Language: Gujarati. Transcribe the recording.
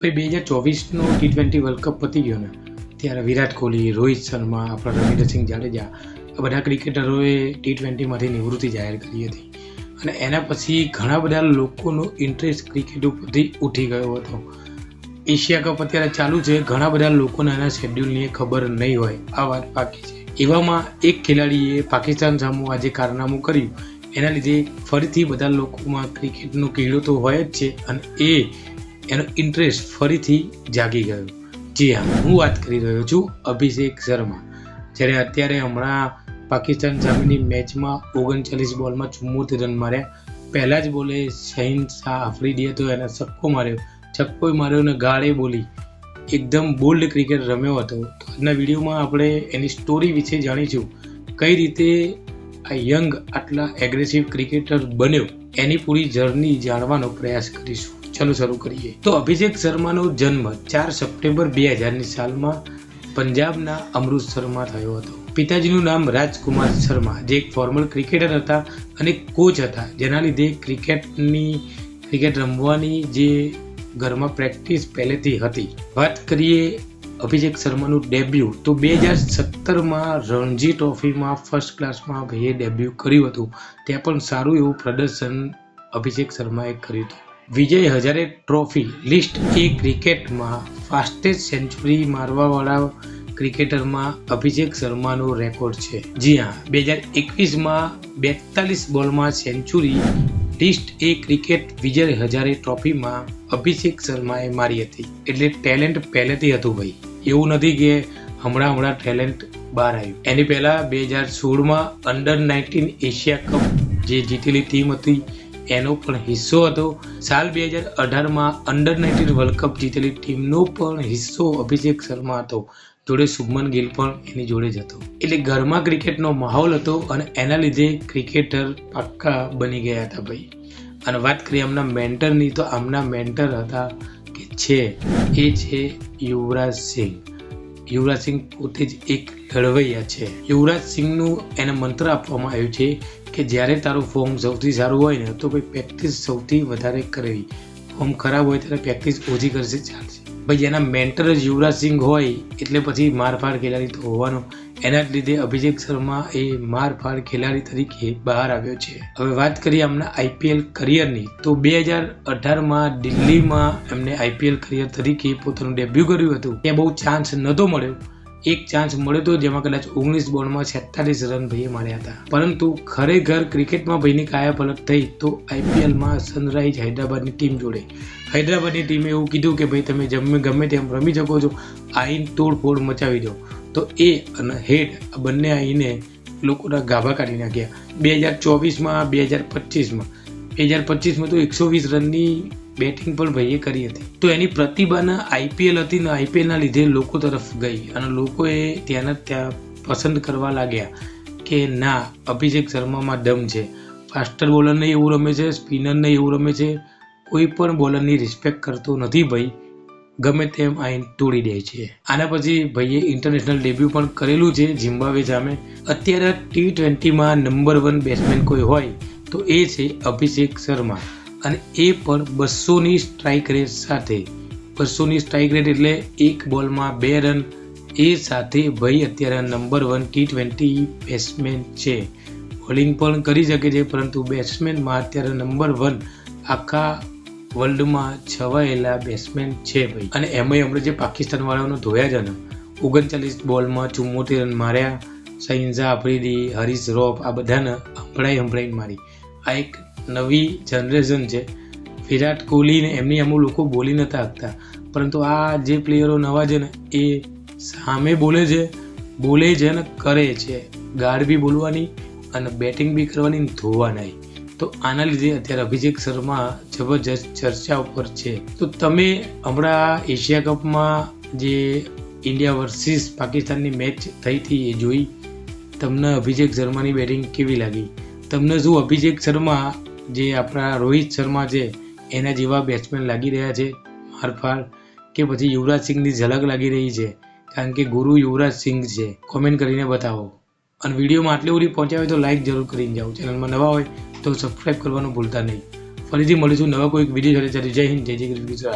ભાઈ 2024નો T20 વર્લ્ડ કપ પતી ગયો ને ત્યારે વિરાટ કોહલી, રોહિત શર્મા, આપણા રવિન્દ્રસિંહ જાડેજા આ બધા ક્રિકેટરોએ T20માંથી નિવૃત્તિ જાહેર કરી હતી અને એના પછી ઘણા બધા લોકોનો ઇન્ટરેસ્ટ ક્રિકેટ ઉપરથી ઉઠી ગયો હતો. એશિયા કપ અત્યારે ચાલુ છે, ઘણા બધા લોકોને એના શેડ્યુલની ખબર નહીં હોય, આ વાત પાકી છે. એવામાં એક ખેલાડીએ પાકિસ્તાન સામે આજે કારનામું કર્યું, એના લીધે ફરીથી બધા લોકોમાં ક્રિકેટનો કીડો તો હોય જ છે અને એનો ઇન્ટરેસ્ટ ફરીથી જાગી ગયો. જી હા, હું વાત કરી રહ્યો છું અભિષેક શર્મા. જ્યારે અત્યારે હમણાં પાકિસ્તાન સામેની મેચમાં 39 બોલમાં 74 રન માર્યા. પહેલા જ બોલે શહીન શાહ આફ્રિદીએ તો એને છક્કો માર્યો અને ગાળે બોલી એકદમ બોલ્ડ ક્રિકેટ રમ્યો હતો. તો આજના વિડીયોમાં આપણે એની સ્ટોરી વિશે જાણીશું, કઈ રીતે આ યંગ આટલા એગ્રેસિવ ક્રિકેટર બન્યો એની પૂરી જર્ની જાણવાનો પ્રયાસ કરીશું. ચાલો શરૂ કરીએ. તો અભિષેક શર્માનો જન્મ 4 સપ્ટેમ્બર 2000ની સાલમાં પંજાબના અમૃતસરમાં થયો હતો. પિતાજીનું નામ રાજકુમાર શર્મા, જે એક ફોર્મલ ક્રિકેટર હતા અને કોચ હતા, જેના લીધે ક્રિકેટ રમવાની જે ઘરમાં પ્રેક્ટિસ પહેલેથી હતી. વાત કરીએ અભિષેક શર્માનું ડેબ્યુ, તો 2017માં રણજી ટ્રોફીમાં ફર્સ્ટ ક્લાસમાં ભાઈએ ડેબ્યુ કર્યું હતું. ત્યાં પણ સારું એવું પ્રદર્શન અભિષેક શર્માએ કર્યું હતું. વિજય હજારે ટ્રોફી લિસ્ટ એ ક્રિકેટમાં ફાસ્ટેસ્ટ સેન્ચુરી મારવાવાળા ક્રિકેટરમાં અભિષેક શર્માનો રેકોર્ડ છે. જી હા, 2021માં 42 બોલમાં સેન્ચુરી લિસ્ટ એ ક્રિકેટ વિજય હજારે ટ્રોફીમાં અભિષેક શર્માએ મારી હતી. એટલે ટેલેન્ટ પહેલેથી હતું ભાઈ, એવું નથી કે હમણાં ટેલેન્ટ બહાર આવ્યું. એની પહેલા 2016માં અંડર-19 એશિયા કપ જે જીતેલી ટીમ હતી એનો પણ હિસ્સો હતો. સાલ 2018માં અંડર-19 વર્લ્ડ કપ જીતેલી ટીમનો પણ હિસ્સો અભિષેક શર્મા હતો. જોડે શુભમન ગિલ પણ એની જોડે જ હતો. એટલે ઘરમાં ક્રિકેટનો માહોલ હતો અને એના લીધે ક્રિકેટર પાક્કા બની ગયા હતા ભાઈ. અને વાત કરીએ આમના મેન્ટરની, તો આમના મેન્ટર હતા એ છે યુવરાજ સિંહ. યુવરાજ સિંહ પોતે જ એક લડવૈયા છે. યુવરાજ સિંહનું એને મંત્ર આપવામાં આવ્યું છે કે જ્યારે તારું ફોર્મ સૌથી સારું હોય ને તો ભાઈ પ્રેક્ટિસ સૌથી વધારે કરવી. ફોર્મ ખરાબ હોય ત્યારે પ્રેક્ટિસ ઓછી કરશે ચાલશે. ભાઈ એના મેન્ટર જ યુવરાજ સિંહ હોય એટલે પછી મારફાડ ખેલાડી તો હોવાનો. એના જ લીધે અભિષેક શર્મા એ મારફાડ ખેલાડી તરીકે બહાર આવ્યો છે. હવે વાત કરીએ આમના IPL કરિયરની, તો 2018માં દિલ્હીમાં એમને IPL કરિયર તરીકે પોતાનું ડેબ્યુ કર્યું હતું. ત્યાં બહુ ચાન્સ નહોતો મળ્યો. એક ચાન્સ મળ્યો હતો જેમાં કદાચ 19 બોલમાં 46 રન ભાઈએ માર્યા હતા. પરંતુ ખરેખર ક્રિકેટમાં ભાઈની કાયા પલટ થઈ તો IPLમાં સનરાઈઝ હૈદરાબાદની ટીમ જોડે. હૈદરાબાદની ટીમે એવું કીધું કે ભાઈ તમે ગમે તેમ રમી શકો છો, આઈને તોડફોડ મચાવી દો. તો એ અને હેડ બંને આવીને લોકોના ગાભા કાઢી નાખ્યા. 2024માં 2025માં તો 120 રનની બેટિંગ પણ ભાઈએ કરી હતી. તો એની પ્રતિભાના IPL હતી ને IPLના લીધે લોકો તરફ ગઈ અને લોકોએ ત્યાં પસંદ કરવા લાગ્યા કે ના, અભિષેક શર્મામાં દમ છે. ફાસ્ટર બોલરને એવું રમે છે, સ્પિનરને એવું રમે છે, કોઈ પણ બોલરની રિસ્પેક્ટ કરતો નથી ભાઈ, ગમે તેમ આઈને તોડી દે છે. આના પછી ભાઈએ ઇન્ટરનેશનલ ડેબ્યુ પણ કરેલું છે ઝિમ્બાબ્વે સામે. અત્યારે T20માં નંબર 1 બેટ્સમેન કોઈ હોય તો એ છે અભિષેક શર્મા, અને એ પણ 200ની સ્ટ્રાઇક રેટ સાથે. 200ની સ્ટ્રાઇક રેટ એટલે એક બોલમાં 2 રન. એ સાથે ભાઈ અત્યારે નંબર 1 T20 બેટ્સમેન છે. બોલિંગ પણ કરી શકે છે, પરંતુ બેટ્સમેનમાં અત્યારે નંબર 1 આખા વર્લ્ડમાં છવાયેલા બેટ્સમેન છે ભાઈ. અને એમાંય હમણાં જે પાકિસ્તાન વાળાનો ધોયા છે ને, 39 બોલમાં 74 રન માર્યા. શહીન શાહ આફ્રિદી, હરીશ રોફ આ બધાને હંભળાઈને મારી. આ એક નવી જનરેશન છે. વિરાટ કોહલીને એમની અમુક લોકો બોલી નતા શકતા, પરંતુ આ જે પ્લેયરો નવા છે ને એ સામે બોલે છે ને કરે છે. ગાર્ડ બી બોલવાની અને બેટિંગ બી કરવાની, ધોવા નહીં. તો આના લીધે અત્યારે અભિષેક શર્મા જબરજસ્ત ચર્ચા ઉપર છે. તો તમે હમણાં એશિયા કપમાં જે ઇન્ડિયા વર્સિસ પાકિસ્તાનની મેચ થઈ હતી એ જોઈ? તમને અભિષેક શર્માની બેટિંગ કેવી લાગી? તમને શું અભિષેક શર્મા જે આપણા રોહિત શર્મા છે એના જેવા બેટ્સમેન લાગી રહ્યા છે મારફાડ, કે પછી યુવરાજ સિંહની ઝલક લાગી રહી છે? કારણ કે ગુરુ યુવરાજ સિંહ છે. કોમેન્ટ કરીને બતાવો. અને વિડીયોમાં આટલી બધી પહોંચાવે તો લાઈક જરૂર કરીને જાઓ. ચેનલમાં નવા હોય તો સબસ્ક્રાઈબ કરવાનું ભૂલતા નહીં. ફરીથી મળીશું નવા કોઈ વિડીયો સાથે. જય હિન્દ, જય ગુજરાત.